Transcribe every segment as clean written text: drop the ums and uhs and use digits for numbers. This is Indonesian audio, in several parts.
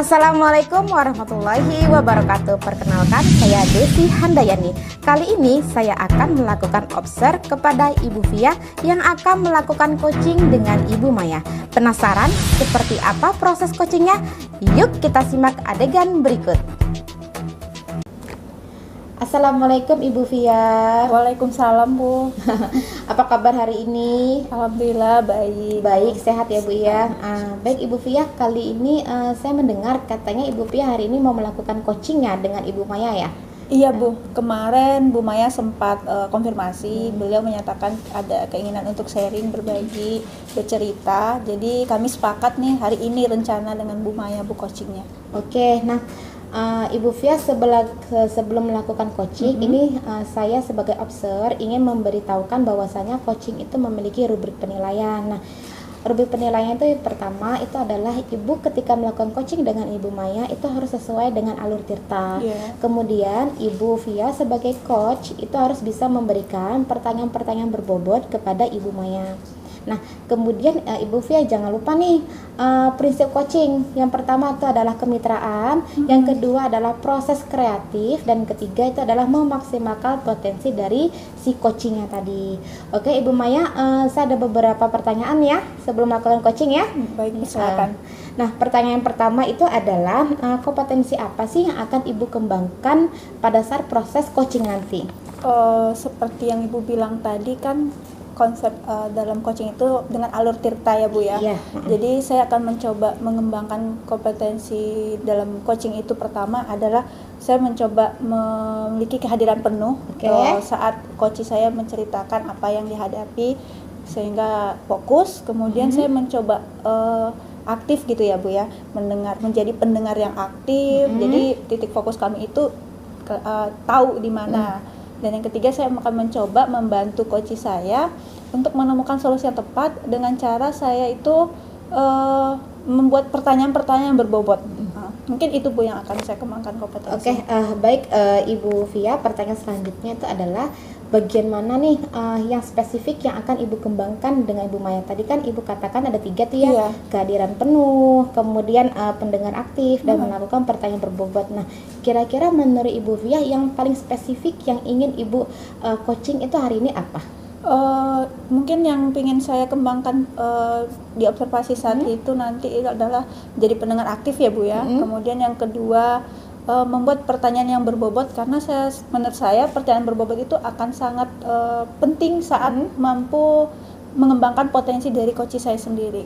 Assalamualaikum warahmatullahi wabarakatuh. Perkenalkan, saya Desi Handayani. Kali ini saya akan melakukan observ kepada Ibu Via yang akan melakukan coaching dengan Ibu Maya. Penasaran seperti apa proses coachingnya? Yuk kita simak adegan berikut. Assalamualaikum Ibu Via. Waalaikumsalam Bu. Apa kabar hari ini? Alhamdulillah baik. Baik, sehat ya Bu ya. Baik Ibu Via, kali ini saya mendengar katanya Ibu Via hari ini mau melakukan coachingnya dengan Ibu Maya ya? Iya Bu, kemarin Bu Maya sempat konfirmasi, beliau menyatakan ada keinginan untuk sharing, berbagi, bercerita. Jadi kami sepakat nih hari ini rencana dengan Bu Maya Bu coachingnya. Oke, nah Ibu Via sebelum melakukan coaching ini saya sebagai observer ingin memberitahukan bahwasanya coaching itu memiliki rubrik penilaian. Nah, rubrik penilaian itu yang pertama itu adalah Ibu ketika melakukan coaching dengan Ibu Maya itu harus sesuai dengan alur tirta. Kemudian Ibu Via sebagai coach itu harus bisa memberikan pertanyaan-pertanyaan berbobot kepada Ibu Maya. Nah, kemudian Ibu Via jangan lupa nih prinsip coaching. Yang pertama itu adalah kemitraan, yang kedua adalah proses kreatif, dan ketiga itu adalah memaksimalkan potensi dari si coachingnya tadi. Oke, Ibu Maya, saya ada beberapa pertanyaan ya sebelum melakukan coaching ya. Baik, silakan. Nah, pertanyaan pertama itu adalah kompetensi apa sih yang akan Ibu kembangkan pada saat proses coaching nanti? Seperti yang Ibu bilang tadi kan konsep dalam coaching itu dengan alur tirta ya Bu ya. Jadi saya akan mencoba mengembangkan kompetensi dalam coaching itu. Pertama adalah saya mencoba memiliki kehadiran penuh saat coach saya menceritakan apa yang dihadapi sehingga fokus. Kemudian saya mencoba aktif gitu ya Bu ya, menjadi pendengar yang aktif. Jadi titik fokus kami itu tahu di mana. Dan yang ketiga saya akan mencoba membantu coach saya untuk menemukan solusi yang tepat dengan cara saya itu membuat pertanyaan-pertanyaan yang berbobot. Mungkin itu Bu yang akan saya kembangkan kompetensi. Baik Ibu Via, pertanyaan selanjutnya itu adalah bagian mana nih yang spesifik yang akan Ibu kembangkan dengan Ibu Maya? Tadi kan Ibu katakan ada 3 tuh ya, kehadiran penuh, kemudian pendengar aktif, dan melakukan pertanyaan berbobot. Nah, kira-kira menurut Ibu Via yang paling spesifik yang ingin Ibu coaching itu hari ini apa? Mungkin yang ingin saya kembangkan di observasi saat itu nanti adalah jadi pendengar aktif ya Bu ya. Kemudian yang kedua membuat pertanyaan yang berbobot, karena menurut saya pertanyaan berbobot itu akan sangat penting saat mampu mengembangkan potensi dari coach saya sendiri.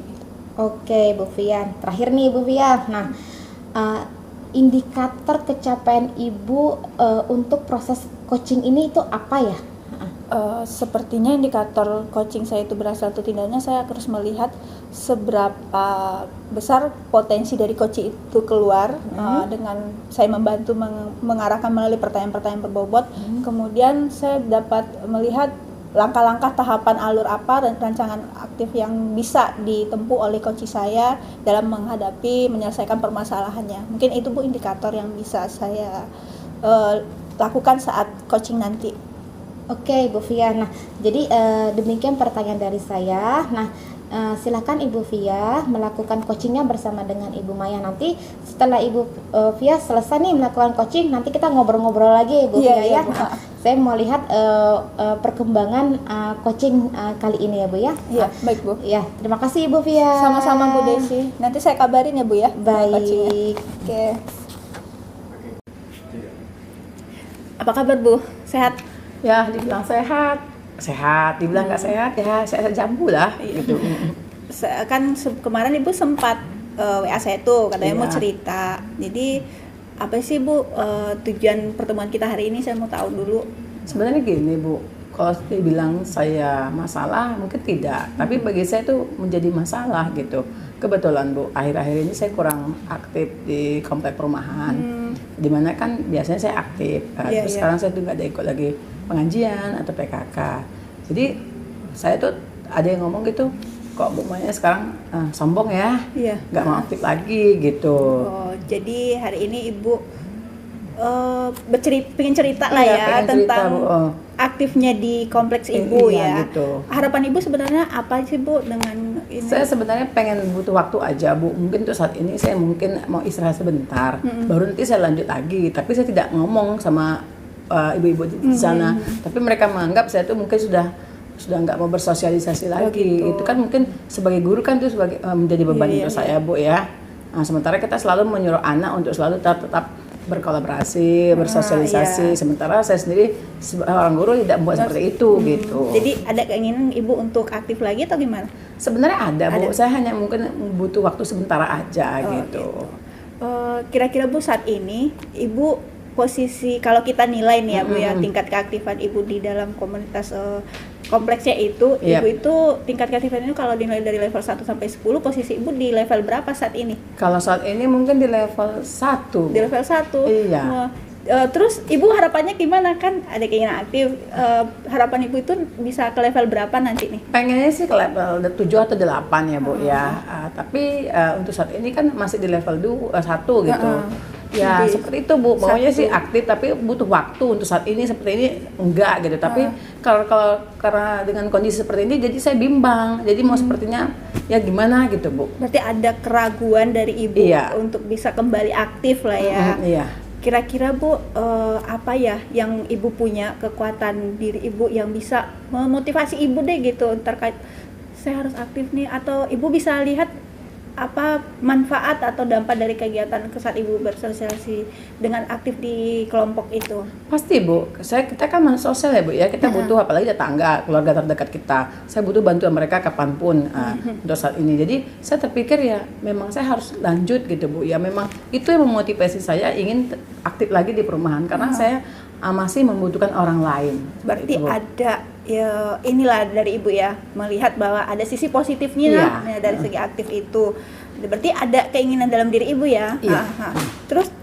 Oke Bu Via, terakhir nih Bu Via. Nah, indikator capaian Ibu untuk proses coaching ini itu apa ya? Sepertinya indikator coaching saya itu berhasil atau tidaknya saya harus melihat seberapa besar potensi dari coach itu keluar dengan saya membantu mengarahkan melalui pertanyaan-pertanyaan berbobot. Kemudian saya dapat melihat langkah-langkah tahapan alur apa dan rancangan aktif yang bisa ditempuh oleh coach saya dalam menyelesaikan permasalahannya. Mungkin itu Bu indikator yang bisa saya lakukan saat coaching nanti. Oke, Ibu Via. Nah, jadi demikian pertanyaan dari saya. Nah, silakan Ibu Via melakukan coachingnya bersama dengan Ibu Maya. Nanti setelah Ibu Via selesai nih melakukan coaching, nanti kita ngobrol-ngobrol lagi Ibu Via ya. Nah, saya mau lihat perkembangan coaching kali ini ya Bu ya. Iya, baik Bu. Ya, terima kasih Ibu Via. Sama-sama Bu Desi. Nanti saya kabarin ya Bu ya. Baik. Oke. Apa kabar Bu? Sehat? Ya, dibilang sehat, dibilang nggak sehat ya saya jambu lah gitu. Kan kemarin Ibu sempat WA saya tuh katanya mau cerita. Jadi apa sih Bu tujuan pertemuan kita hari ini, saya mau tahu dulu. Sebenarnya gini Bu, kalau dibilang saya masalah mungkin tidak, tapi bagi saya itu menjadi masalah gitu. Kebetulan Bu, akhir-akhir ini saya kurang aktif di komplek perumahan, dimana kan biasanya saya aktif, terus sekarang saya tuh nggak ada ikut lagi pengajian atau PKK. Jadi saya tuh ada yang ngomong gitu, kok Bu Maya sekarang sombong ya, nggak mau aktif lagi gitu. Jadi hari ini Ibu pengen cerita lah ya tentang aktifnya di kompleks Ibu iya, ya. Gitu. Harapan Ibu sebenarnya apa sih Bu dengan ini? Saya sebenarnya pengen butuh waktu aja Bu. Mungkin tuh saat ini saya mungkin mau istirahat sebentar, baru nanti saya lanjut lagi. Tapi saya tidak ngomong sama ibu-ibu di sana. Tapi mereka menganggap saya tuh mungkin sudah nggak mau bersosialisasi lagi. Gitu. Itu kan mungkin sebagai guru kan itu sebagai menjadi beban untuk saya Bu ya. Nah, sementara kita selalu menyuruh anak untuk selalu tetap berkolaborasi, bersosialisasi. Sementara saya sendiri seorang guru tidak membuat seperti itu gitu. Jadi ada keinginan Ibu untuk aktif lagi atau gimana? Sebenarnya ada Bu, saya hanya mungkin butuh waktu sebentar aja gitu. Kira-kira Bu saat ini Ibu posisi kalau kita nilai nih ya Bu ya, tingkat keaktifan Ibu di dalam komunitas kompleksnya itu, Ibu itu tingkat keaktifan itu kalau dinilai dari level 1 sampai 10, posisi Ibu di level berapa saat ini? Kalau saat ini mungkin di level 1. Di level 1. Iya. Terus Ibu harapannya gimana, kan ada keinginan aktif, harapan Ibu itu bisa ke level berapa nanti nih? Pengennya sih ke level 7 atau 8 ya Bu ya. Tapi untuk saat ini kan masih di level 1 gitu. Ya jadi, seperti itu Bu, maunya sih aktif tapi butuh waktu. Untuk saat ini seperti ini enggak gitu. Tapi kalau karena dengan kondisi seperti ini jadi saya bimbang. Jadi mau sepertinya ya gimana gitu Bu. Berarti ada keraguan dari Ibu untuk bisa kembali aktif lah ya. Iya. Kira-kira Bu, apa ya yang Ibu punya kekuatan diri Ibu yang bisa memotivasi Ibu deh gitu terkait saya harus aktif nih, atau Ibu bisa lihat apa manfaat atau dampak dari kegiatan saat Ibu bersosialisasi dengan aktif di kelompok itu? Pasti Bu, kita kan manusia sosial ya Bu ya, kita butuh apalagi tetangga, keluarga terdekat kita. Saya butuh bantuan mereka kapanpun untuk saat ini. Jadi saya terpikir ya memang saya harus lanjut gitu Bu. Ya memang itu yang memotivasi saya ingin aktif lagi di perumahan karena saya masih membutuhkan orang lain. Berarti gitu, ada ya inilah dari Ibu ya, melihat bahwa ada sisi positifnya dari segi aktif itu. Berarti ada keinginan dalam diri Ibu ya. Terus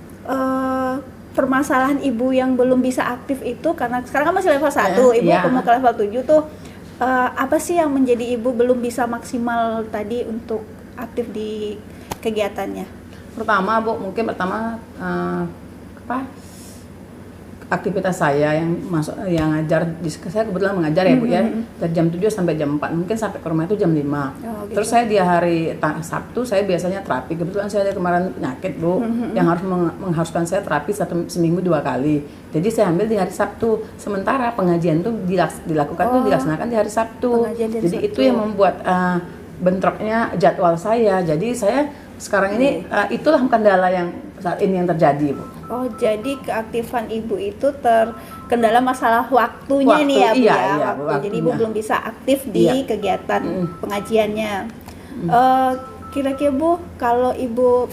permasalahan Ibu yang belum bisa aktif itu karena sekarang kan masih level 1, Ibu mau ke level 7 tuh, apa sih yang menjadi Ibu belum bisa maksimal tadi untuk aktif di kegiatannya? Pertama Bu, mungkin aktivitas saya yang ngajar, saya kebetulan mengajar ya Bu ya, dari jam 7 sampai jam 4, mungkin sampai ke rumah itu jam 5. Gitu. Terus saya di hari Sabtu saya biasanya terapi, kebetulan saya ada kemarin penyakit Bu, yang harus mengharuskan saya terapi seminggu 2 kali. Jadi saya ambil di hari Sabtu, sementara pengajian itu dilaksanakan di hari Sabtu. Jadi itu yang membuat bentroknya jadwal saya. Jadi saya sekarang ini itulah kendala yang saat ini yang terjadi Bu. Oh, jadi keaktifan Ibu itu terkendala masalah waktunya nih ya Bu ya. Waktu. Jadi Ibu belum bisa aktif di kegiatan pengajiannya. Kira-kira Bu, kalau Ibu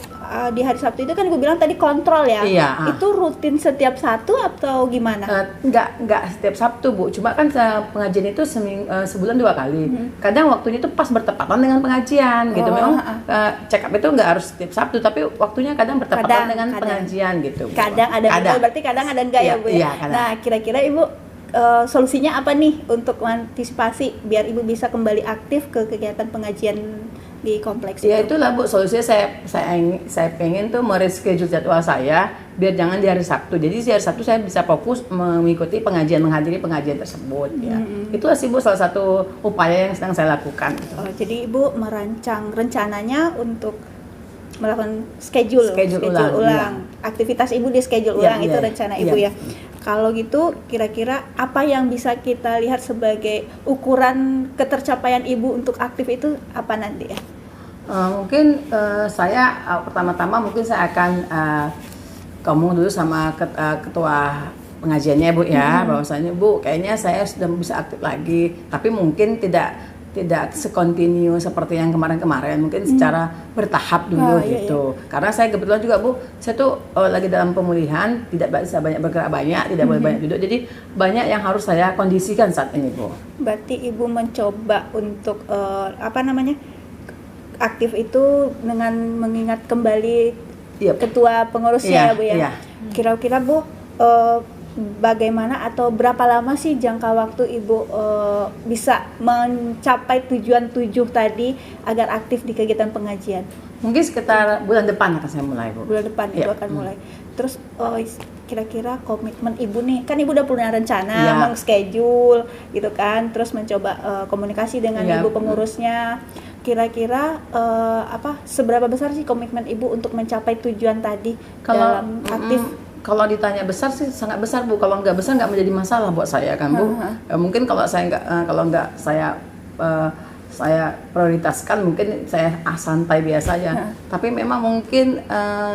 di hari Sabtu itu kan Ibu bilang tadi kontrol ya. Itu rutin setiap Sabtu atau gimana? Enggak setiap Sabtu Bu, cuma kan pengajian itu sebulan 2 kali. Kadang waktunya itu pas bertepatan dengan pengajian gitu. Memang check up itu enggak harus setiap Sabtu, tapi waktunya kadang bertepatan dengan pengajian gitu. Kadang ada. Berarti kadang ada enggak ya Bu ya? Nah, kira-kira Ibu solusinya apa nih untuk mengantisipasi biar Ibu bisa kembali aktif ke kegiatan pengajian di kompleks itu? Ya itulah Bu, solusinya saya pengen tuh mereschedule jadwal saya biar jangan di hari Sabtu. Jadi di hari Sabtu saya bisa fokus mengikuti menghadiri pengajian tersebut ya. Itulah sih Bu salah satu upaya yang sedang saya lakukan. Jadi Ibu merancang rencananya untuk melakukan schedule ulang. Aktivitas Ibu di schedule ulang itu rencana Ibu ya. Kalau gitu kira-kira apa yang bisa kita lihat sebagai ukuran ketercapaian Ibu untuk aktif itu apa nanti ya? Mungkin saya pertama-tama mungkin saya akan ngomong dulu sama ketua pengajiannya Bu ya, bahwasanya Bu kayaknya saya sudah bisa aktif lagi, tapi mungkin tidak sekontinu seperti yang kemarin-kemarin, mungkin secara bertahap dulu gitu. Karena saya kebetulan juga Bu, saya tuh lagi dalam pemulihan, tidak bisa banyak bergerak banyak, tidak boleh banyak duduk, jadi banyak yang harus saya kondisikan saat ini Bu. Berarti Ibu mencoba untuk aktif itu dengan mengingat kembali ketua pengurusnya ya Bu ya. Kira-kira Bu bagaimana atau berapa lama sih jangka waktu Ibu bisa mencapai tujuan 7 tadi agar aktif di kegiatan pengajian? Mungkin sekitar bulan depan akan saya mulai Bu. Bulan depan Ibu akan mulai. Terus kira-kira komitmen ibu nih, kan ibu udah punya rencana, meng-schedule gitu kan, terus mencoba komunikasi dengan ibu pengurusnya. Kira-kira seberapa besar sih komitmen ibu untuk mencapai tujuan tadi dalam aktif? Kalau ditanya besar sih sangat besar Bu. Kalau nggak besar nggak menjadi masalah buat saya kan Bu. Mungkin kalau saya nggak saya prioritaskan, mungkin saya santai biasa aja. Tapi memang mungkin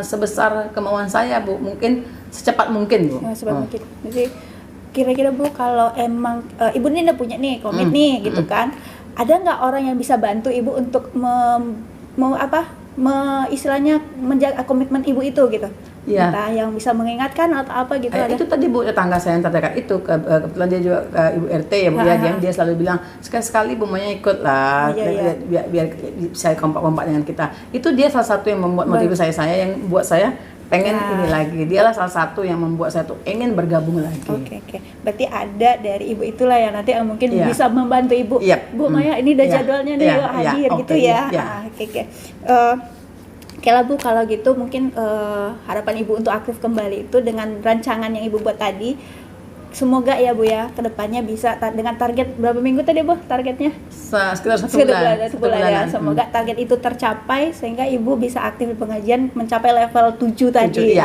sebesar kemauan saya Bu, mungkin secepat mungkin Bu. Secepat mungkin. Jadi kira-kira Bu, kalau emang ibu ini udah punya nih komit nih gitu kan, ada nggak orang yang bisa bantu ibu untuk istilahnya menjaga komitmen ibu itu gitu? Entah yang bisa mengingatkan atau apa gitu. Itu tadi Bu, tetangga saya yang terdekat itu kebetulan dia juga Ibu RT ya Bu, dia selalu bilang sekali-sekali Bu Maya ikut lah, biar saya kompak-kompak dengan kita. Itu dia salah satu yang membuat motivasi saya yang buat saya pengen ini lagi. Dialah salah satu yang membuat saya tuh ingin bergabung lagi. Oke. Berarti ada dari ibu itulah yang nanti mungkin bisa membantu ibu. Bu Maya, ini udah jadwalnya nih, yuk hadir gitu ya. Oke. Oke lah Bu, kalau gitu mungkin harapan ibu untuk aktif kembali itu dengan rancangan yang ibu buat tadi. Semoga ya Bu ya, kedepannya bisa dengan target berapa minggu tadi Bu targetnya? Sekitar satu bulan ya. Semoga target itu tercapai sehingga ibu bisa aktif di pengajian mencapai level 7 tadi.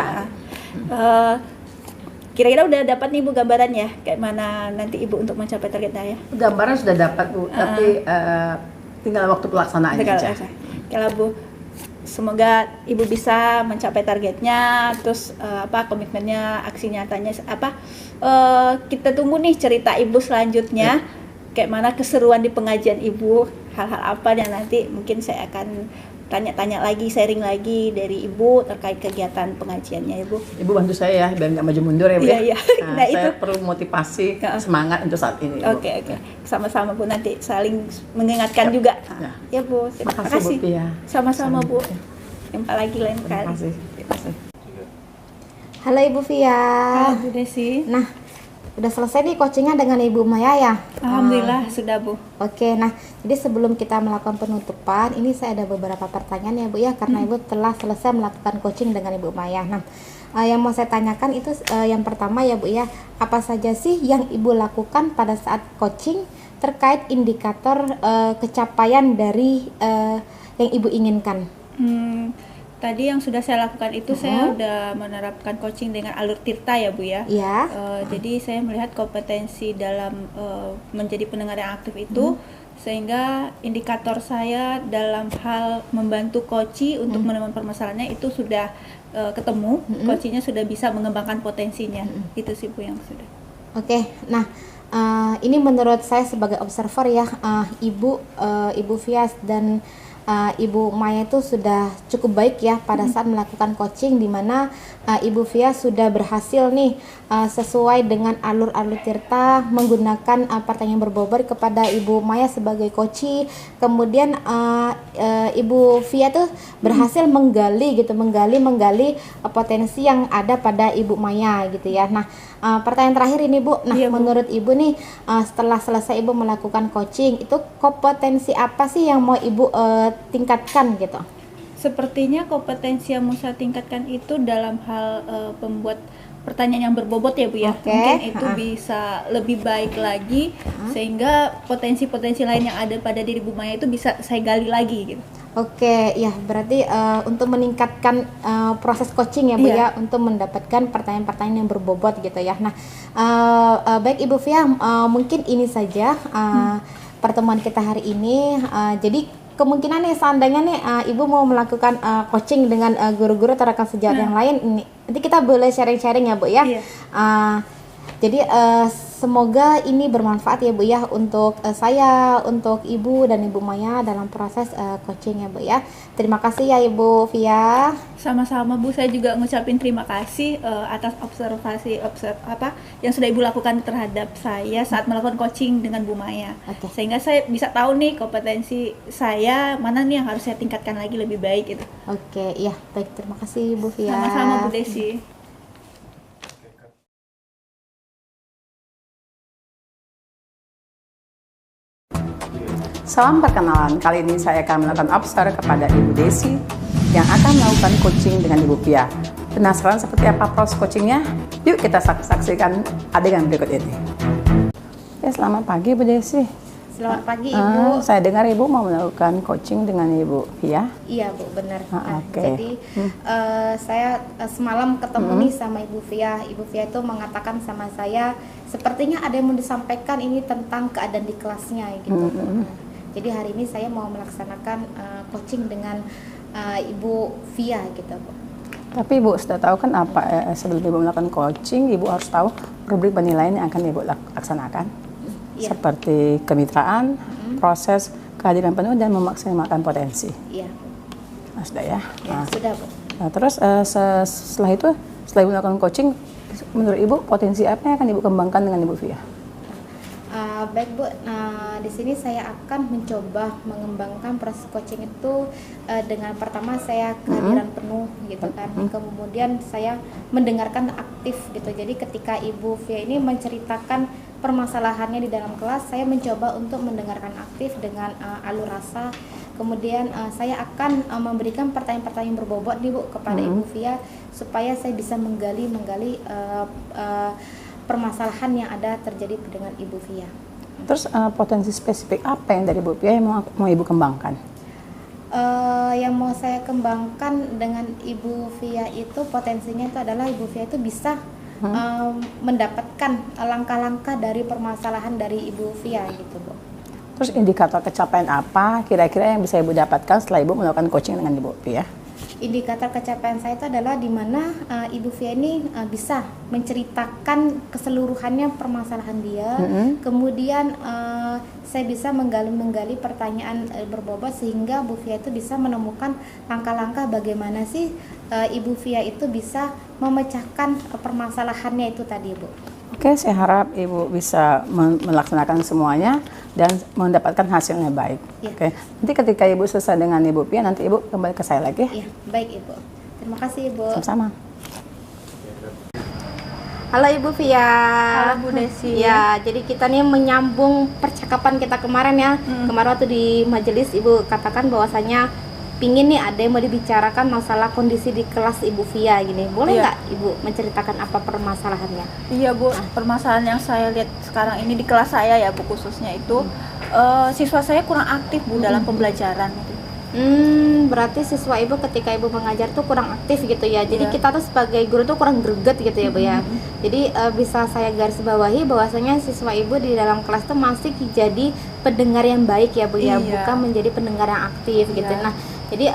Kira-kira udah dapat nih Bu gambarannya kayak mana nanti ibu untuk mencapai targetnya ya? Gambaran sudah dapat Bu, tapi tinggal waktu pelaksanaan aja. Oke lah Bu. Semoga ibu bisa mencapai targetnya, terus komitmennya, aksi nyatanya kita tunggu nih cerita ibu selanjutnya, kayak mana keseruan di pengajian ibu, hal-hal apa dan nanti mungkin saya akan tanya-tanya lagi, sharing lagi dari ibu terkait kegiatan pengajiannya ibu. Ibu bantu saya ya biar nggak maju mundur ya Bu. Iya. Nah, saya perlu motivasi, semangat untuk saat ini. Oke. Sama-sama Bu, nanti saling mengingatkan juga. Ya Bu, terima kasih. Bu, ya. Sama-sama Bu. Jumpa lagi lain kali. Terima kasih. Halo Ibu Via. Halo Bu Desi. Nah, udah selesai nih coachingnya dengan Ibu Maya ya? Alhamdulillah sudah Bu. Oke, nah jadi sebelum kita melakukan penutupan, ini saya ada beberapa pertanyaan ya Bu ya, karena Ibu telah selesai melakukan coaching dengan Ibu Maya. Nah, yang mau saya tanyakan itu yang pertama ya Bu ya, apa saja sih yang Ibu lakukan pada saat coaching terkait indikator kecapaian dari yang Ibu inginkan? Tadi yang sudah saya lakukan itu saya udah menerapkan coaching dengan alur tirta ya Bu ya. Jadi saya melihat kompetensi dalam menjadi pendengar yang aktif itu, sehingga indikator saya dalam hal membantu coachee untuk menemukan permasalahannya itu sudah ketemu, coachee-nya sudah bisa mengembangkan potensinya. Itu sih Bu yang sudah. Oke, nah ini menurut saya sebagai observer ya, Ibu Fias dan Ibu Maya itu sudah cukup baik ya pada saat melakukan coaching, di mana Ibu Via sudah berhasil nih sesuai dengan alur-alur tirta menggunakan pertanyaan berbobot kepada Ibu Maya sebagai coachee. Kemudian Ibu Via tuh berhasil menggali potensi yang ada pada Ibu Maya gitu ya. Nah, pertanyaan terakhir ini Bu, menurut Ibu nih setelah selesai Ibu melakukan coaching, itu kompetensi apa sih yang mau Ibu tingkatkan gitu? Sepertinya kompetensi yang mau saya tingkatkan itu dalam hal pembuat pertanyaan yang berbobot ya Bu ya. Mungkin itu bisa lebih baik lagi sehingga potensi-potensi lain yang ada pada diri Bu Maya itu bisa saya gali lagi gitu. Oke, ya berarti untuk meningkatkan proses coaching ya Bu ya, untuk mendapatkan pertanyaan-pertanyaan yang berbobot gitu ya. Nah, baik Ibu Via, mungkin ini saja pertemuan kita hari ini. Jadi kemungkinan nih seandainya nih Ibu mau melakukan coaching dengan guru-guru atau rekan sejawat yang lain, ini nanti kita boleh sharing-sharing ya Bu ya. Jadi semoga ini bermanfaat ya Bu ya untuk saya, untuk Ibu dan Ibu Maya dalam proses coaching ya Bu ya. Terima kasih ya Ibu Via. Sama-sama Bu, saya juga ngucapin terima kasih atas observasi yang sudah Ibu lakukan terhadap saya saat melakukan coaching dengan Bu Maya. Sehingga saya bisa tahu nih kompetensi saya mana nih yang harus saya tingkatkan lagi lebih baik gitu. Oke, iya baik, terima kasih Bu Via. Sama-sama Bu Desi. Salam perkenalan, kali ini saya akan melakukan observ kepada Ibu Desi yang akan melakukan coaching dengan Ibu Via. Penasaran seperti apa proses coachingnya? Yuk kita saksikan adegan berikut ini. Oke, selamat pagi Bu Desi. Selamat pagi Ibu. Saya dengar Ibu mau melakukan coaching dengan Ibu Via. Iya Bu, benar. Okay. Jadi saya semalam ketemu nih sama Ibu Via. Ibu Via itu mengatakan sama saya, sepertinya ada yang mau disampaikan ini tentang keadaan di kelasnya gitu. Jadi hari ini saya mau melaksanakan coaching dengan Ibu Via gitu Bu. Tapi Ibu sudah tahu kan apa sebelum Ibu melakukan coaching, Ibu harus tahu rubrik penilaian yang akan Ibu laksanakan. Ya. Seperti kemitraan, proses, kehadiran penuh, dan memaksimalkan potensi. Iya. Nah, sudah ya? Ya, sudah Bu. Nah, terus setelah itu, setelah Ibu melakukan coaching, menurut Ibu potensi apa yang akan Ibu kembangkan dengan Ibu Via? Baik Bu, nah di sini saya akan mencoba mengembangkan proses coaching itu dengan pertama saya kehadiran penuh gitu kan, kemudian saya mendengarkan aktif gitu. Jadi ketika Ibu Via ini menceritakan permasalahannya di dalam kelas, saya mencoba untuk mendengarkan aktif dengan alur rasa. Kemudian saya akan memberikan pertanyaan-pertanyaan berbobot nih Bu kepada Ibu Via supaya saya bisa menggali permasalahan yang ada terjadi dengan Ibu Via. Terus potensi spesifik apa yang dari Bu Via yang mau Ibu kembangkan? Yang mau saya kembangkan dengan Ibu Via itu potensinya itu adalah Ibu Via itu bisa mendapatkan langkah-langkah dari permasalahan dari Ibu Via gitu Bu. Terus indikator kecapaian apa kira-kira yang bisa Ibu dapatkan setelah Ibu melakukan coaching dengan Ibu Via? Indikator kecapaian saya itu adalah di mana Ibu Via ini bisa menceritakan keseluruhannya permasalahan dia, kemudian saya bisa menggali pertanyaan berbobot sehingga Bu Via itu bisa menemukan langkah-langkah bagaimana sih Ibu Via itu bisa memecahkan permasalahannya itu tadi Bu. Oke, saya harap Ibu bisa melaksanakan semuanya dan mendapatkan hasilnya baik. Ya. Oke, nanti ketika Ibu selesai dengan Ibu Via, nanti Ibu kembali ke saya lagi. Iya, baik Ibu. Terima kasih Ibu. Sama-sama. Halo Ibu Via. Halo Bu Desi. Ya, jadi kita nih menyambung percakapan kita kemarin ya. Kemarin waktu di majelis Ibu katakan bahwasanya pingin nih ada yang mau dibicarakan masalah kondisi di kelas Ibu Via gini. Boleh nggak Ibu menceritakan apa permasalahannya? Iya Bu, permasalahan yang saya lihat sekarang ini di kelas saya ya Bu khususnya itu siswa saya kurang aktif Bu dalam pembelajaran. Berarti siswa Ibu ketika Ibu mengajar tuh kurang aktif gitu ya. Jadi kita tuh sebagai guru tuh kurang greget gitu ya Bu ya. Jadi bisa saya garis bawahi bahwasanya siswa Ibu di dalam kelas tuh masih jadi pendengar yang baik ya Bu ya, bukan menjadi pendengar yang aktif gitu. Nah, jadi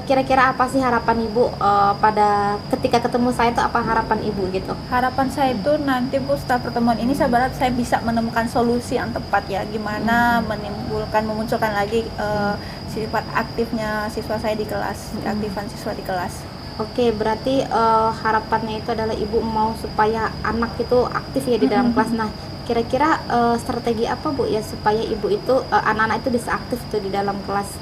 kira-kira apa sih harapan Ibu pada ketika ketemu saya itu apa harapan Ibu gitu? Harapan saya itu nanti Bu setelah pertemuan ini saya berharap saya bisa menemukan solusi yang tepat ya, gimana memunculkan lagi sifat aktifnya siswa saya di kelas, keaktifan siswa di kelas. Oke, berarti harapannya itu adalah Ibu mau supaya anak itu aktif ya di dalam kelas. Nah, kira-kira strategi apa Bu ya supaya Ibu itu anak-anak itu bisa aktif tuh di dalam kelas?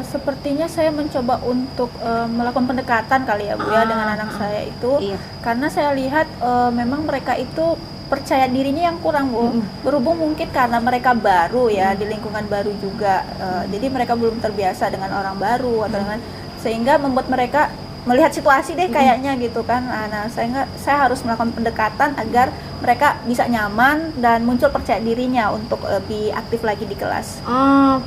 Sepertinya saya mencoba untuk melakukan pendekatan kali ya Bu ya dengan anak saya itu, karena saya lihat memang mereka itu percaya dirinya yang kurang Bu, berhubung mungkin karena mereka baru ya di lingkungan baru juga, jadi mereka belum terbiasa dengan orang baru atau dengan sehingga membuat mereka melihat situasi deh kayaknya gitu kan. Nah, saya harus melakukan pendekatan agar mereka bisa nyaman dan muncul percaya dirinya untuk lebih aktif lagi di kelas.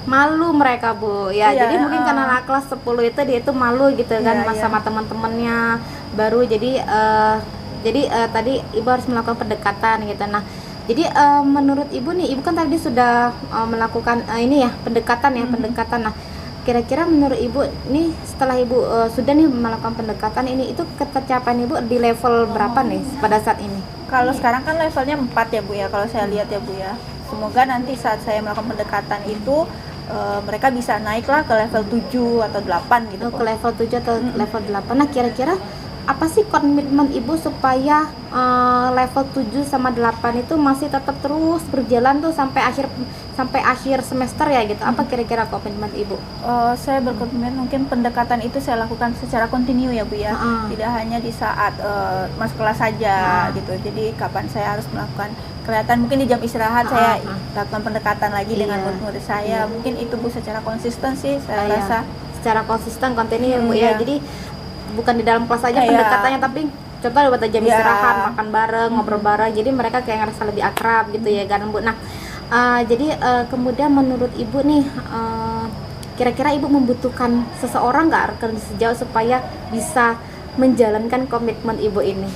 Malu mereka Bu ya. Jadi mungkin karena anak kelas 10 itu dia itu malu gitu kan sama teman-temannya baru. Jadi tadi Ibu harus melakukan pendekatan gitu. Nah, jadi menurut Ibu nih, Ibu kan tadi sudah melakukan ini ya pendekatan. Nah, kira-kira menurut Ibu nih setelah Ibu sudah nih melakukan pendekatan ini, itu ketercapaian Ibu di level berapa nih pada saat ini? Kalau sekarang kan levelnya 4 ya Bu ya, kalau saya lihat ya Bu ya. Semoga nanti saat saya melakukan pendekatan itu mereka bisa naiklah ke level 7 atau 8 gitu. Ke level 7 atau level 8. Nah, kira-kira apa sih komitmen Ibu supaya level 7 sama 8 itu masih tetap terus berjalan tuh sampai akhir semester ya gitu? Apa kira-kira komitmen Ibu? Saya berkomitmen mungkin pendekatan itu saya lakukan secara kontinu ya Bu ya, tidak hanya di saat masuk kelas saja gitu. Jadi kapan saya harus melakukan kelihatan mungkin di jam istirahat saya lakukan pendekatan lagi dengan murid-murid saya. Mungkin itu Bu secara konsisten sih saya rasa. Secara konsisten kontinu ya Bu ya. Jadi bukan di dalam kelas saja pendekatannya, tapi contoh buat jam istirahat, makan bareng, ngobrol bareng, jadi mereka kayak ngerasa lebih akrab gitu ya kan Bu. Nah, jadi kemudian menurut Ibu nih, kira-kira Ibu membutuhkan seseorang nggak rekan sejauh supaya bisa menjalankan komitmen Ibu ini?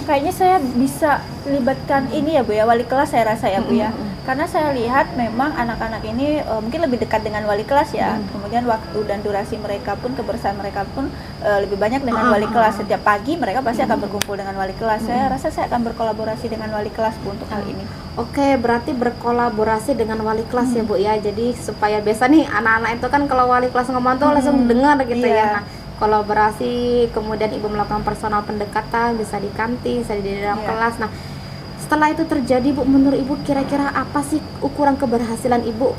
Kayaknya saya bisa libatkan ini ya Bu ya, wali kelas saya rasa ya Bu ya. Karena saya lihat memang anak-anak ini mungkin lebih dekat dengan wali kelas ya. Kemudian waktu dan durasi mereka pun, kebersamaan mereka pun lebih banyak dengan wali kelas. Setiap pagi mereka pasti akan berkumpul dengan wali kelas. Saya rasa saya akan berkolaborasi dengan wali kelas Bu untuk hal ini. Oke, berarti berkolaborasi dengan wali kelas ya Bu ya. Jadi supaya biasa nih anak-anak itu kan kalau wali kelas ngomong tuh langsung dengar gitu ya. Nah, kolaborasi, kemudian Ibu melakukan personal pendekatan, bisa di kantin, bisa di dalam kelas. Nah, setelah itu terjadi Bu, menurut Ibu kira-kira apa sih ukuran keberhasilan Ibu?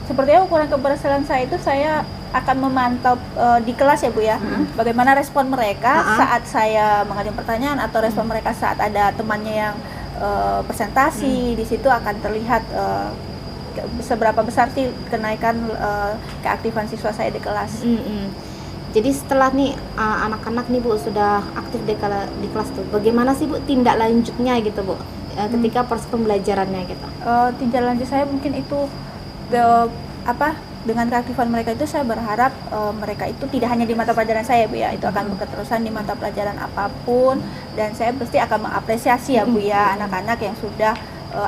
Sepertinya ukuran keberhasilan saya itu saya akan memantau di kelas ya Bu ya, bagaimana respon mereka saat saya mengajukan pertanyaan atau respon mereka saat ada temannya yang presentasi. Di situ akan terlihat seberapa besar sih kenaikan keaktifan siswa saya di kelas. Jadi setelah nih anak-anak nih Bu sudah aktif di kelas tuh, bagaimana sih Bu tindak lanjutnya gitu Bu, ketika proses pembelajarannya gitu? Tindak lanjut saya mungkin itu dengan keaktifan mereka itu saya berharap mereka itu tidak hanya di mata pelajaran saya Bu ya, itu akan berketerusan di mata pelajaran apapun, dan saya pasti akan mengapresiasi ya Bu ya anak-anak yang sudah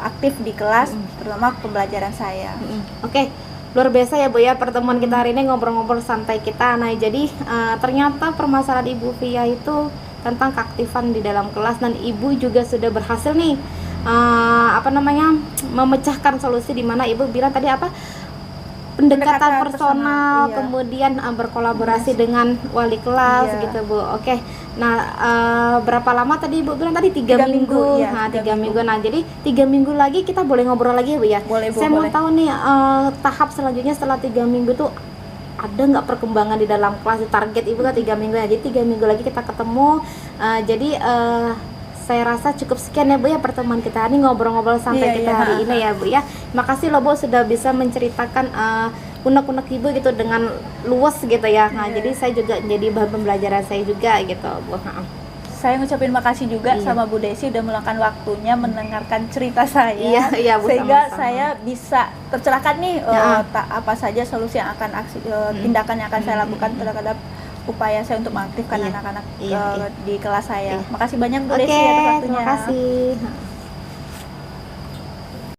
aktif di kelas, terutama pembelajaran saya. Oke. Luar biasa ya Bu ya pertemuan kita hari ini, ngobrol-ngobrol santai kita. Nah, jadi ternyata permasalahan Ibu Via itu tentang keaktifan di dalam kelas, dan Ibu juga sudah berhasil nih memecahkan solusi di mana Ibu bilang tadi pendekatan personal, kemudian berkolaborasi dengan wali kelas gitu Bu. Oke. Nah, berapa lama tadi Ibu bilang tadi 3 minggu. Nah, 3 minggu. Nah, jadi 3 minggu lagi kita boleh ngobrol lagi ya Bu ya? Boleh Bu. Saya mau tahu nih tahap selanjutnya setelah 3 minggu tuh ada nggak perkembangan di dalam kelas? Target Ibu kan 3 minggu ya. Jadi 3 minggu lagi kita ketemu. Saya rasa cukup sekian ya Bu ya pertemuan kita ini, ngobrol-ngobrol santai kita hari ini ya Bu ya. Makasih loh Bu sudah bisa menceritakan unek-unek Ibu gitu dengan luas gitu ya. Nah, jadi saya juga jadi bahan pembelajaran saya juga gitu Bu. Saya ngucapin makasih juga sama Bu Desi udah meluangkan waktunya mendengarkan cerita saya. Bu, sehingga sama-sama. saya bisa tercerahkan nih apa saja solusi yang akan tindakan yang akan saya lakukan terhadap upaya saya untuk mengaktifkan anak-anak di kelas saya. Makasih banyak Bu Desi atas waktunya. Terima kasih.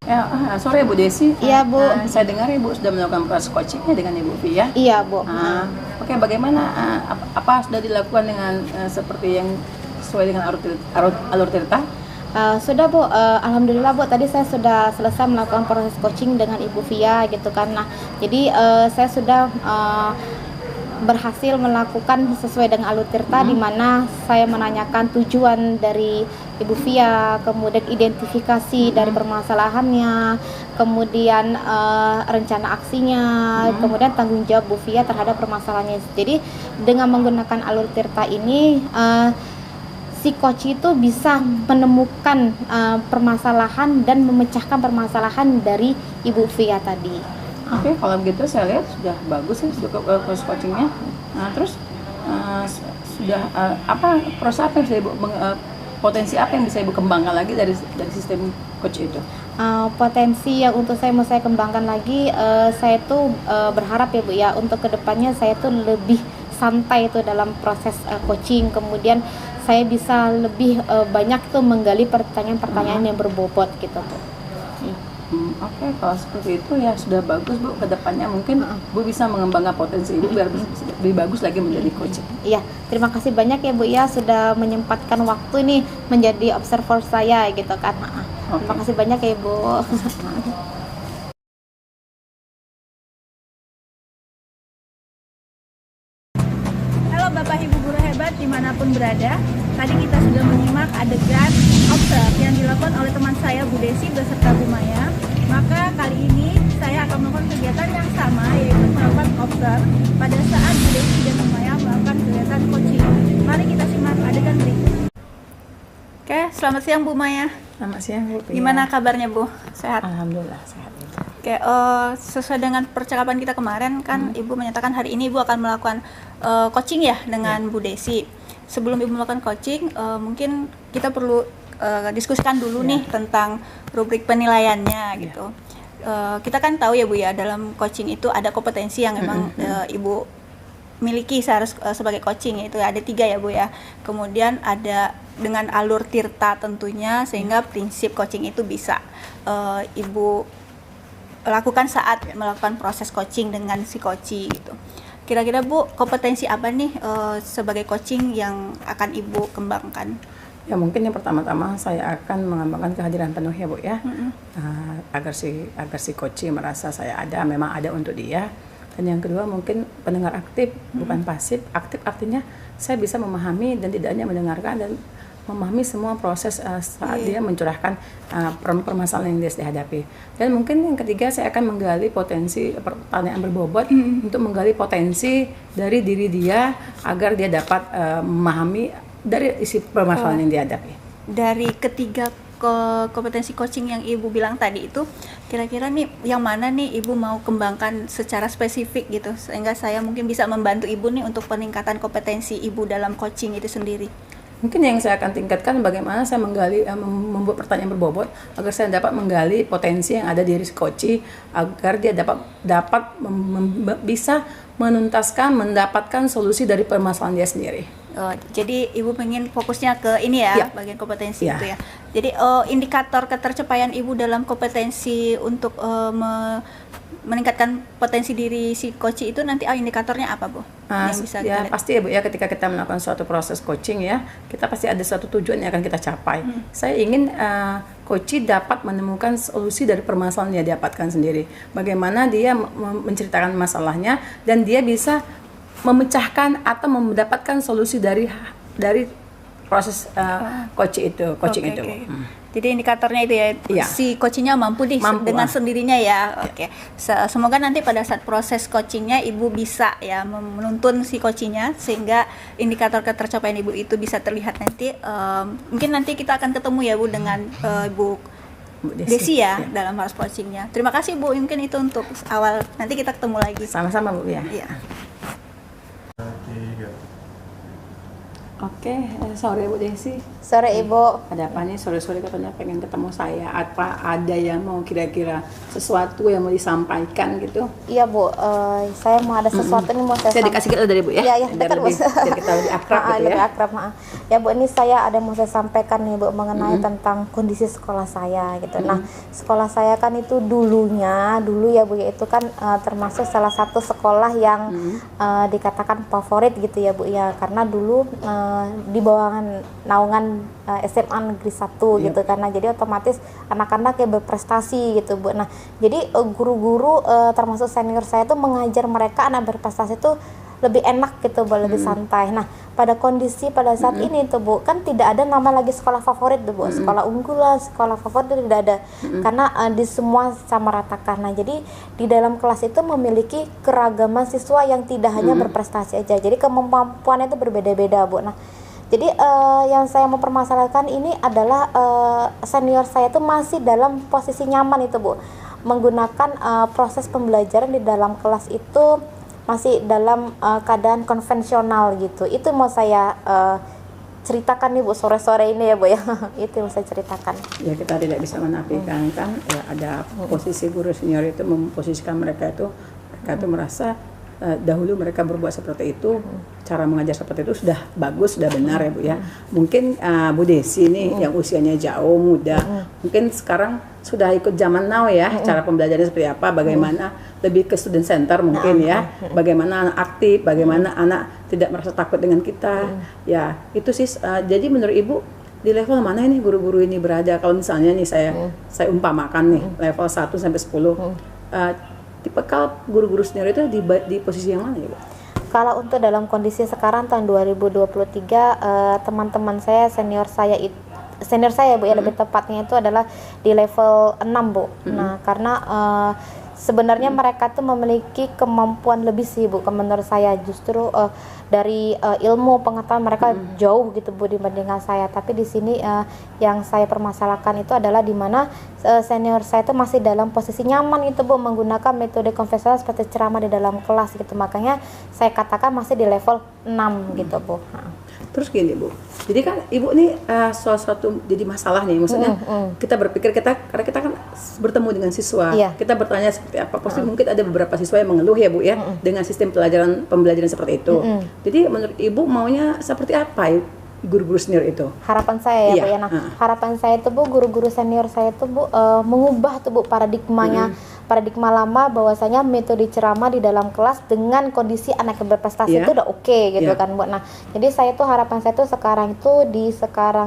Ya, sore Bu Desi. Iya Bu. Saya dengar Ibu sudah melakukan proses coachingnya dengan Ibu Via. Iya Bu. Oke, bagaimana apa sudah dilakukan dengan seperti yang sesuai dengan alur cerita? Sudah Bu, alhamdulillah Bu, tadi saya sudah selesai melakukan proses coaching dengan Ibu Via gitu kan. Nah, jadi saya sudah berhasil melakukan sesuai dengan alur tirta, di mana saya menanyakan tujuan dari Ibu Via, kemudian identifikasi dari permasalahannya, kemudian rencana aksinya, kemudian tanggung jawab Bu Via terhadap permasalahannya. Jadi dengan menggunakan alur tirta ini si coach itu bisa menemukan permasalahan dan memecahkan permasalahan dari Ibu Via tadi. Oke, kalau begitu saya lihat sudah bagus sih proses coachingnya. Nah, terus sudah proses apa yang bisa Ibu potensi apa yang bisa Ibu kembangkan lagi dari sistem coach itu? Potensi yang untuk saya mau saya kembangkan lagi, saya tuh berharap ya Bu ya, untuk kedepannya saya tuh lebih santai itu dalam proses coaching, kemudian saya bisa lebih banyak tuh menggali pertanyaan-pertanyaan yang berbobot gitu Bu. Oke, kalau seperti itu ya sudah bagus Bu. Kedepannya mungkin Bu bisa mengembangkan potensi Ibu biar lebih bagus lagi menjadi coach. Iya, terima kasih banyak ya Bu ya sudah menyempatkan waktu ini menjadi observer saya gitu kan. Terima kasih banyak ya Bu. Halo Bapak Ibu guru hebat dimanapun berada. Tadi kita sudah menyimak adegan observe yang dilakukan oleh teman saya Bu Desi beserta Bu Maya. Maka kali ini saya akan melakukan kegiatan yang sama, yaitu melakukan observe pada saat Bu Desi dan Bu Maya melakukan kegiatan coaching. Mari kita simak adegan berikut. Oke, selamat siang Bu Maya. Selamat siang Bu. Gimana kabarnya Bu? Sehat? Alhamdulillah sehat. Oke, sesuai dengan percakapan kita kemarin kan Ibu menyatakan hari ini Ibu akan melakukan coaching ya dengan Bu Desi. sebelum Ibu melakukan coaching, mungkin kita perlu diskusikan dulu nih tentang rubrik penilaiannya gitu. Kita kan tahu ya Bu ya, dalam coaching itu ada kompetensi yang memang Ibu miliki sebagai coaching, yaitu ada 3 ya Bu ya. Kemudian ada dengan alur tirta tentunya, sehingga prinsip coaching itu bisa Ibu lakukan saat melakukan proses coaching dengan si coachee gitu. Kira-kira Bu, kompetensi apa nih sebagai coaching yang akan Ibu kembangkan? Ya mungkin yang pertama-tama saya akan mengembangkan kehadiran penuh ya Bu ya, agar si coaching merasa saya memang ada untuk dia. Dan yang kedua mungkin pendengar aktif, bukan pasif. Aktif artinya saya bisa memahami dan tidak hanya mendengarkan dan memahami semua proses saat dia mencurahkan permasalahan yang dia hadapi. Dan mungkin yang ketiga saya akan menggali potensi pertanyaan berbobot untuk menggali potensi dari diri dia agar dia dapat memahami dari isi permasalahan yang dihadapi. Dari ketiga kompetensi coaching yang Ibu bilang tadi itu, kira-kira nih yang mana nih Ibu mau kembangkan secara spesifik gitu, sehingga saya mungkin bisa membantu Ibu nih untuk peningkatan kompetensi Ibu dalam coaching itu sendiri? Mungkin yang saya akan tingkatkan bagaimana saya menggali, membuat pertanyaan berbobot agar saya dapat menggali potensi yang ada di diri coachee agar dia dapat bisa mendapatkan solusi dari permasalahan dia sendiri. Jadi Ibu pengen fokusnya ke ini ya, bagian kompetensi itu ya. Jadi indikator ketercapaian Ibu dalam kompetensi untuk meningkatkan potensi diri si coachee itu nanti indikatornya apa Bu? Yang bisa pasti ya Bu ya, ketika kita melakukan suatu proses coaching ya, kita pasti ada suatu tujuan yang akan kita capai. Saya ingin coachee dapat menemukan solusi dari permasalahan yang dia dapatkan sendiri. Bagaimana dia menceritakan masalahnya dan dia bisa memecahkan atau mendapatkan solusi dari proses coaching itu. Jadi indikatornya itu ya, si coachingnya mampu dengan sendirinya ya. Semoga nanti pada saat proses coachingnya Ibu bisa ya menuntun si coachingnya sehingga indikator ketercapaian Ibu itu bisa terlihat nanti. Mungkin nanti kita akan ketemu ya Bu dengan Bu Desi ya dalam proses coachingnya. Terima kasih Bu, mungkin itu untuk awal, nanti kita ketemu lagi. Sama-sama Bu ya. Oke, sore Bu Desi. Sore Ibu. Ada apa nih sore-sore katanya pengen ketemu saya? Apa ada yang mau kira-kira sesuatu yang mau disampaikan gitu? Iya Bu, saya mau ada sesuatu nih mau saya dikasih kita dari Bu ya? Iya, dekat Bu. Biar kita lebih akrab gitu ya? Lebih akrab, Ya Bu, ini saya ada mau saya sampaikan nih Bu mengenai tentang kondisi sekolah saya gitu. Nah, sekolah saya kan itu dulu ya Bu ya, itu kan termasuk salah satu sekolah yang dikatakan favorit gitu ya Bu ya, karena dulu di bawah naungan SMA Negeri 1 gitu, karena jadi otomatis anak-anak yang berprestasi gitu Bu. Nah, jadi guru-guru termasuk senior saya tuh mengajar mereka anak berprestasi itu lebih enak gitu Bu, lebih santai. Nah, pada saat ini tuh Bu, kan tidak ada nama lagi sekolah favorit tuh Bu, sekolah unggulan, sekolah favorit itu tidak ada, karena di semua sama ratakan. Nah, jadi di dalam kelas itu memiliki keragaman siswa yang tidak hanya berprestasi aja, jadi kemampuannya itu berbeda-beda Bu. Nah, jadi yang saya mau permasalahkan ini adalah senior saya itu masih dalam posisi nyaman itu Bu, menggunakan proses pembelajaran di dalam kelas itu masih dalam keadaan konvensional gitu. Itu mau saya ceritakan nih Bu sore-sore ini ya Bu ya. Itu yang saya ceritakan. Ya, kita tidak bisa menafikan kan ya, ada posisi guru senior itu memposisikan mereka itu merasa dahulu mereka berbuat seperti itu, cara mengajar seperti itu sudah bagus, sudah benar ya Bu ya. Mungkin Bu Desi nih yang usianya jauh muda, mungkin sekarang sudah ikut zaman now ya, cara pembelajarannya seperti apa, bagaimana lebih ke student center mungkin ya, bagaimana anak aktif, bagaimana anak tidak merasa takut dengan kita, ya itu sih. Jadi menurut Ibu di level mana ini guru-guru ini berada? Kalau misalnya nih saya umpamakan nih level 1 sampai 10, tipikal guru-guru senior itu di posisi yang mana ya Bu? Kalau untuk dalam kondisi sekarang tahun 2023, teman-teman saya senior saya Bu ya, lebih tepatnya itu adalah di level 6 Bu. Nah, karena sebenarnya mereka tuh memiliki kemampuan lebih sih Bu, menurut saya justru dari ilmu pengetahuan mereka jauh gitu Bu dibandingkan saya. Tapi di sini yang saya permasalahkan itu adalah di mana senior saya itu masih dalam posisi nyaman itu Bu, menggunakan metode konvensional seperti ceramah di dalam kelas gitu. Makanya saya katakan masih di level 6 gitu Bu. Terus gini Bu, jadi kan Ibu ini salah satu jadi masalah nih, maksudnya kita berpikir karena kita kan bertemu dengan siswa, kita bertanya seperti apa, pasti mungkin ada beberapa siswa yang mengeluh ya Bu ya, dengan sistem pembelajaran seperti itu. Jadi menurut Ibu maunya seperti apa guru-guru senior itu? Harapan saya ya Bu ya, harapan saya itu Bu, guru-guru senior saya itu Bu, mengubah tuh Bu paradigmanya, paradigma lama bahwasanya metode ceramah di dalam kelas dengan kondisi anak yang berprestasi itu udah oke gitu kan Bu. Nah, jadi saya tuh harapan saya tuh sekarang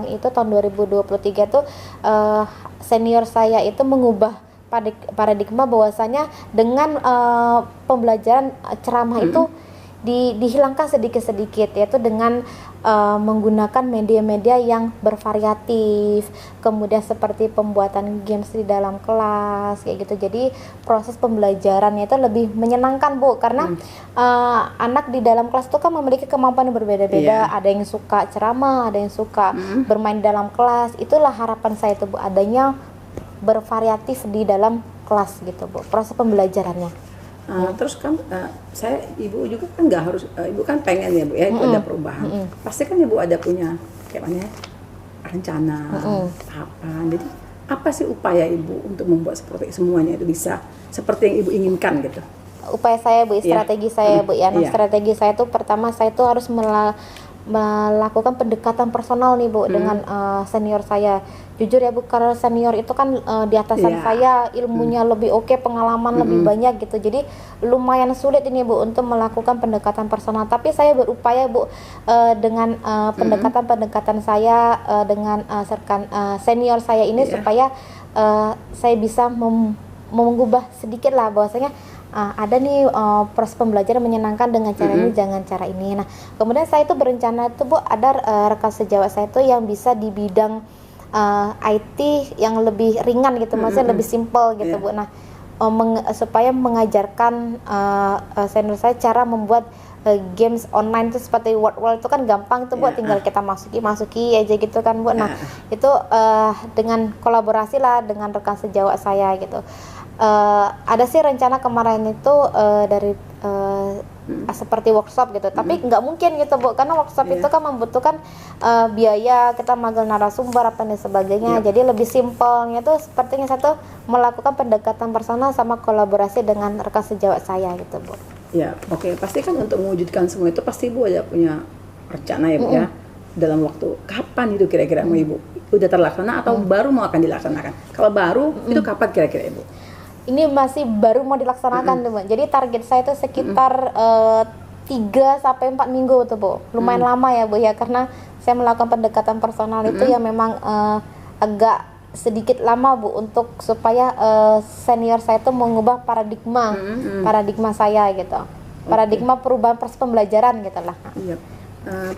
itu tahun 2023 tuh senior saya itu mengubah paradigma bahwasanya dengan pembelajaran ceramah itu dihilangkan sedikit-sedikit, yaitu dengan menggunakan media-media yang bervariatif, kemudian seperti pembuatan games di dalam kelas kayak gitu. Jadi proses pembelajarannya itu lebih menyenangkan Bu, karena anak di dalam kelas itu kan memiliki kemampuan yang berbeda-beda. Ada yang suka ceramah, ada yang suka bermain dalam kelas. Itulah harapan saya itu Bu, adanya bervariatif di dalam kelas gitu Bu, proses pembelajarannya. Terus kan Ibu juga kan nggak harus, Ibu kan pengen ya Bu ya, itu ada perubahan. Pasti kan Ibu ada punya kayak mana ya, rencana, tahapan. Jadi apa sih upaya Ibu untuk membuat seperti semuanya itu bisa seperti yang Ibu inginkan gitu? Upaya saya Bu, strategi saya Bu ya. Nah, strategi saya itu pertama saya itu harus melakukan pendekatan personal nih Bu dengan senior saya. Jujur ya Bu, karena senior itu kan di atasan saya ilmunya lebih oke, pengalaman lebih banyak gitu. Jadi lumayan sulit ini Bu untuk melakukan pendekatan personal. Tapi saya berupaya Bu dengan pendekatan saya dengan senior saya ini supaya saya bisa mengubah sedikit lah bahwasanya ada nih proses pembelajaran menyenangkan dengan cara ini, jangan cara ini. Nah, kemudian saya itu berencana itu Bu, ada rekan sejawat saya itu yang bisa di bidang IT yang lebih ringan gitu, maksudnya lebih simple gitu Bu. Nah, supaya mengajarkan senior saya cara membuat games online itu seperti World itu kan gampang tuh Bu, tinggal kita masuki aja gitu kan Bu. Nah, itu dengan kolaborasi lah dengan rekan sejawat saya gitu. Ada sih rencana kemarin itu dari seperti workshop gitu, tapi nggak mungkin gitu Bu, karena workshop itu kan membutuhkan biaya, kita manggil narasumber apa dan sebagainya. Jadi lebih simpelnya tuh sepertinya satu melakukan pendekatan personal sama kolaborasi dengan rekan sejawat saya gitu Bu. Ya, oke. Pasti kan untuk mewujudkan semua itu pasti Ibu ada punya rencana ya Bu ya. Dalam waktu kapan itu kira-kira mau Ibu udah terlaksana atau baru mau akan dilaksanakan? Kalau baru itu kapan kira-kira Ibu? Ini masih baru mau dilaksanakan tuh Bu. Jadi target saya itu sekitar 3 sampai 4 minggu tuh Bu. Lumayan lama ya Bu ya, karena saya melakukan pendekatan personal itu yang memang agak sedikit lama Bu, untuk supaya senior saya itu mengubah paradigma saya gitu. Paradigma perubahan proses pembelajaran gitu lah. Iya.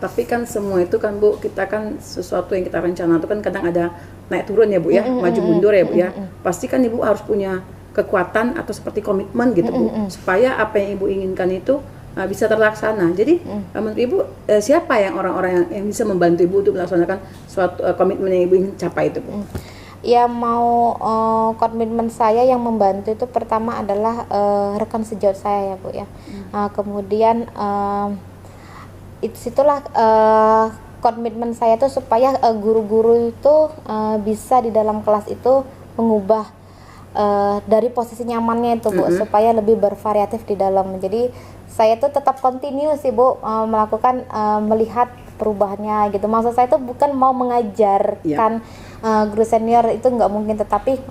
Tapi kan semua itu kan Bu, kita kan sesuatu yang kita rencana itu kan kadang ada naik turun ya Bu ya, maju mundur ya Bu ya. Pasti kan Ibu harus punya kekuatan atau seperti komitmen gitu Bu, supaya apa yang Ibu inginkan itu bisa terlaksana. Jadi menurut Ibu siapa yang orang-orang yang bisa membantu Ibu untuk melaksanakan suatu komitmen yang Ibu ingin capai itu Bu? Ya, mau komitmen saya yang membantu itu pertama adalah rekan sejawat saya ya Bu ya. Kemudian itulah komitmen saya itu supaya guru-guru itu bisa di dalam kelas itu mengubah dari posisi nyamannya itu Bu, supaya lebih bervariatif di dalam. Jadi saya tuh tetap continue sih Bu melakukan melihat perubahannya gitu. Maksud saya itu bukan mau mengajarkan guru senior itu nggak mungkin, tetapi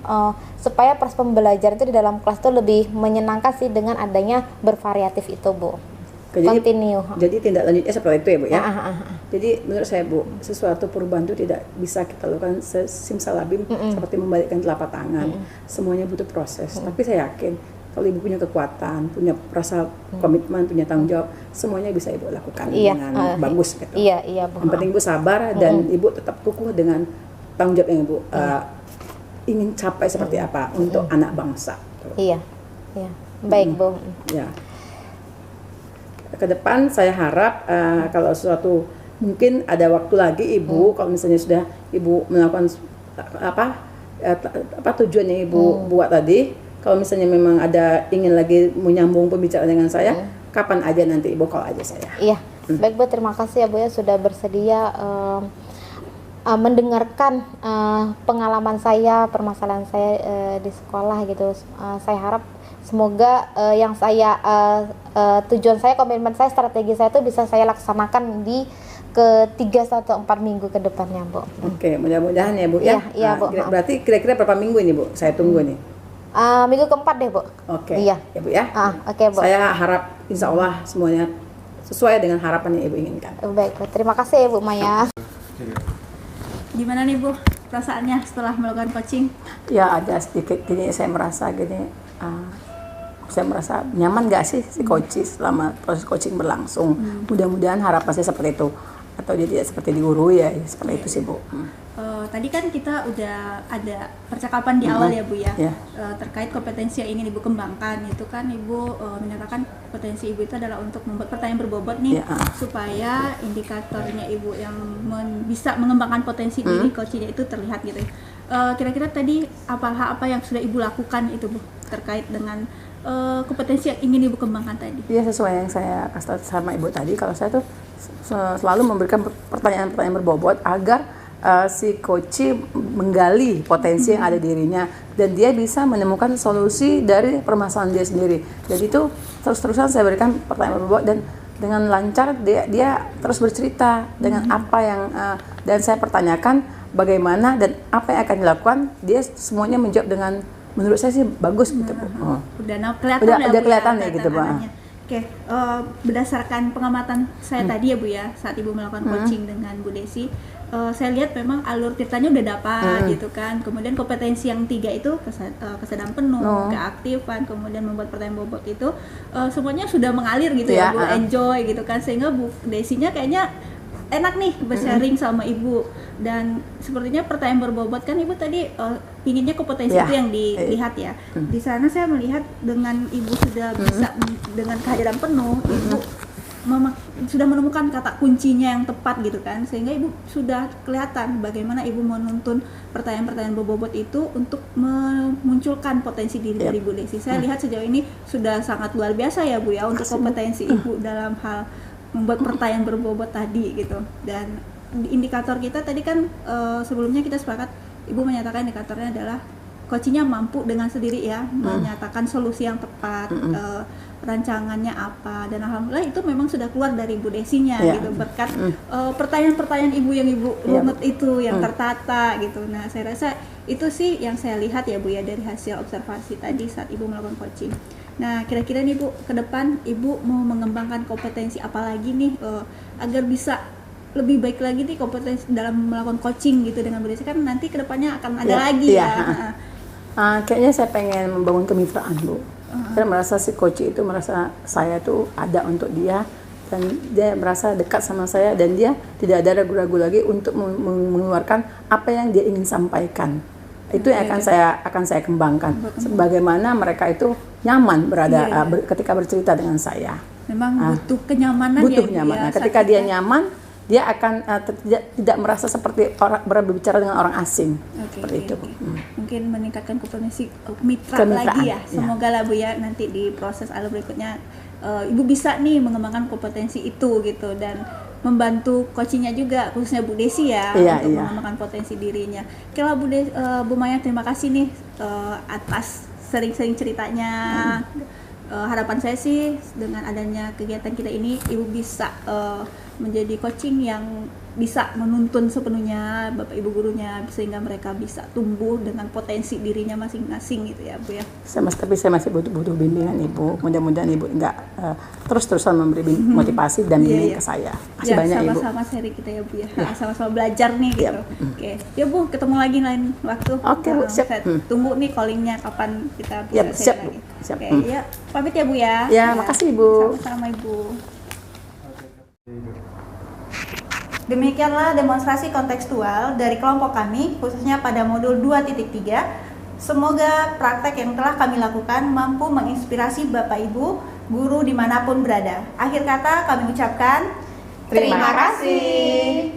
supaya proses pembelajaran itu di dalam kelas itu lebih menyenangkan sih dengan adanya bervariatif itu Bu. Jadi tindak lanjutnya seperti itu ya Bu ya. Jadi menurut saya Bu, sesuatu perubahan itu tidak bisa kita lakukan simsalabim seperti membalikkan telapak tangan. Semuanya butuh proses. Tapi saya yakin kalau Ibu punya kekuatan, punya rasa komitmen, punya tanggung jawab, semuanya bisa Ibu lakukan dengan bagus gitu. Iya Bu. Yang penting Ibu sabar dan Ibu tetap kukuh dengan tanggung jawab yang Ibu ingin capai seperti apa untuk anak bangsa. Iya. Baik Bu. Ya. Ke depan saya harap kalau sesuatu mungkin ada waktu lagi Ibu, kalau misalnya sudah Ibu melakukan apa tujuannya Ibu buat tadi, kalau misalnya memang ada ingin lagi menyambung pembicaraan dengan saya, kapan aja nanti Ibu call aja saya. Iya. Baik Bu, terima kasih ya Bu ya sudah bersedia mendengarkan pengalaman saya, permasalahan saya di sekolah gitu. Saya harap semoga yang saya tujuan saya, komitmen saya, strategi saya itu bisa saya laksanakan di ke 3 atau 4 minggu ke depannya Bu. Oke, mudah-mudahan ya Bu ya. Iya Bu. Berarti kira-kira berapa minggu ini Bu? Saya tunggu nih. Minggu keempat deh Bu. Oke. Iya. Ya Bu ya. Oke Bu. Saya harap insya Allah semuanya sesuai dengan harapan yang Ibu inginkan. Baik Bu, terima kasih ya Bu Maya. Gimana nih Bu perasaannya setelah melakukan coaching? Ya ada sedikit gini, saya merasa gini, saya merasa nyaman gak sih si coaching selama proses coaching berlangsung. Mudah-mudahan harapan saya seperti itu, atau dia tidak seperti digurui ya, seperti itu sih Bu. Tadi kan kita udah ada percakapan di awal ya Bu ya, terkait kompetensi yang ingin Ibu kembangkan. Itu kan Ibu menyatakan potensi Ibu itu adalah untuk membuat pertanyaan berbobot nih, supaya indikatornya Ibu yang bisa mengembangkan potensi diri coachingnya itu terlihat gitu. Kira-kira tadi apa yang sudah Ibu lakukan itu Bu terkait dengan kompetensi yang ingin Ibu kembangkan tadi? Iya, sesuai yang saya kasih tahu sama Ibu tadi, kalau saya tuh selalu memberikan pertanyaan-pertanyaan berbobot agar si coach menggali potensi yang ada di dirinya dan dia bisa menemukan solusi dari permasalahan dia sendiri. Jadi itu terus-terusan saya berikan pertanyaan berbobot dan dengan lancar dia terus bercerita dengan apa yang dan saya pertanyakan bagaimana dan apa yang akan dilakukan. Dia semuanya menjawab dengan menurut saya sih bagus gitu Bu. Udah kelihatan ya gitu Bu. Oke, berdasarkan pengamatan saya tadi ya Bu ya, saat Ibu melakukan coaching dengan Bu Desi, saya lihat memang alur tirtanya udah dapat gitu kan. Kemudian kompetensi yang 3 itu kesadaran penuh, keaktifan, kemudian membuat pertanyaan bobot itu semuanya sudah mengalir gitu ya Bu, enjoy gitu kan. Sehingga Bu Desinya kayaknya enak nih bersharing sama Ibu. Dan sepertinya pertanyaan berbobot kan Ibu tadi pinginnya kompetensi itu yang dilihat ya. Di sana saya melihat dengan Ibu sudah bisa dengan kehadiran penuh, Ibu sudah menemukan kata kuncinya yang tepat gitu kan, sehingga Ibu sudah kelihatan bagaimana Ibu menuntun pertanyaan-pertanyaan berbobot itu untuk memunculkan potensi diri dari Bu Desi. Saya lihat sejauh ini sudah sangat luar biasa ya Bu ya untuk kompetensi Ibu dalam hal membuat pertanyaan berbobot tadi gitu. Dan indikator kita tadi kan sebelumnya kita sepakat Ibu menyatakan indikatornya adalah coachingnya mampu dengan sendiri ya menyatakan solusi yang tepat, rancangannya apa, dan alhamdulillah itu memang sudah keluar dari Bu Desinya gitu berkat pertanyaan-pertanyaan Ibu yang Ibu runut itu yang tertata gitu. Nah saya rasa itu sih yang saya lihat ya Bu ya dari hasil observasi tadi saat Ibu melakukan coaching. Nah kira-kira nih Bu ke depan Ibu mau mengembangkan kompetensi apa lagi nih agar bisa lebih baik lagi nih kompetensi dalam melakukan coaching gitu dengan Bu Desi, kan nanti kedepannya akan ada lagi ya. Kayaknya saya pengen membangun kemitraan Bu. Saya merasa si coach itu merasa saya tuh ada untuk dia dan dia merasa dekat sama saya dan dia tidak ada ragu-ragu lagi untuk mengeluarkan apa yang dia ingin sampaikan. Itu yang akan saya kembangkan. Bagaimana mereka itu nyaman berada ketika bercerita dengan saya. Memang butuh kenyamanan ya. Ketika dia nyaman, dia akan tidak merasa seperti orang berbicara dengan orang asing. Seperti itu. Mungkin meningkatkan kompetensi mitra lagi ya. Semoga lah Bu ya nanti di proses alur berikutnya Ibu bisa nih mengembangkan kompetensi itu gitu dan membantu coachingnya juga khususnya Bu Desi ya untuk mengembangkan potensi dirinya. Kalau Bu Maya terima kasih nih atas sering-sering ceritanya. Harapan saya sih dengan adanya kegiatan kita ini Ibu bisa menjadi coaching yang bisa menuntun sepenuhnya Bapak Ibu gurunya sehingga mereka bisa tumbuh dengan potensi dirinya masing-masing gitu ya Bu ya. Tapi saya masih butuh bimbingan Ibu. Mudah-mudahan Ibu enggak terus-terusan memberi motivasi dan bimbing ke saya. Masih banyak Ibu. Sama-sama seri kita ya Bu ya. Sama-sama belajar nih gitu. Oke. Ya Bu, ketemu lagi lain waktu. Oke Bu, siap. Tunggu nih callingnya kapan kita bisa siap, lagi. Siap. Oke, ya. Pamit ya Bu ya. Ya, makasih Ibu. Sama-sama Ibu. Demikianlah demonstrasi kontekstual dari kelompok kami, khususnya pada modul 2.3. Semoga praktek yang telah kami lakukan mampu menginspirasi Bapak Ibu, guru dimanapun berada. Akhir kata kami ucapkan, terima kasih.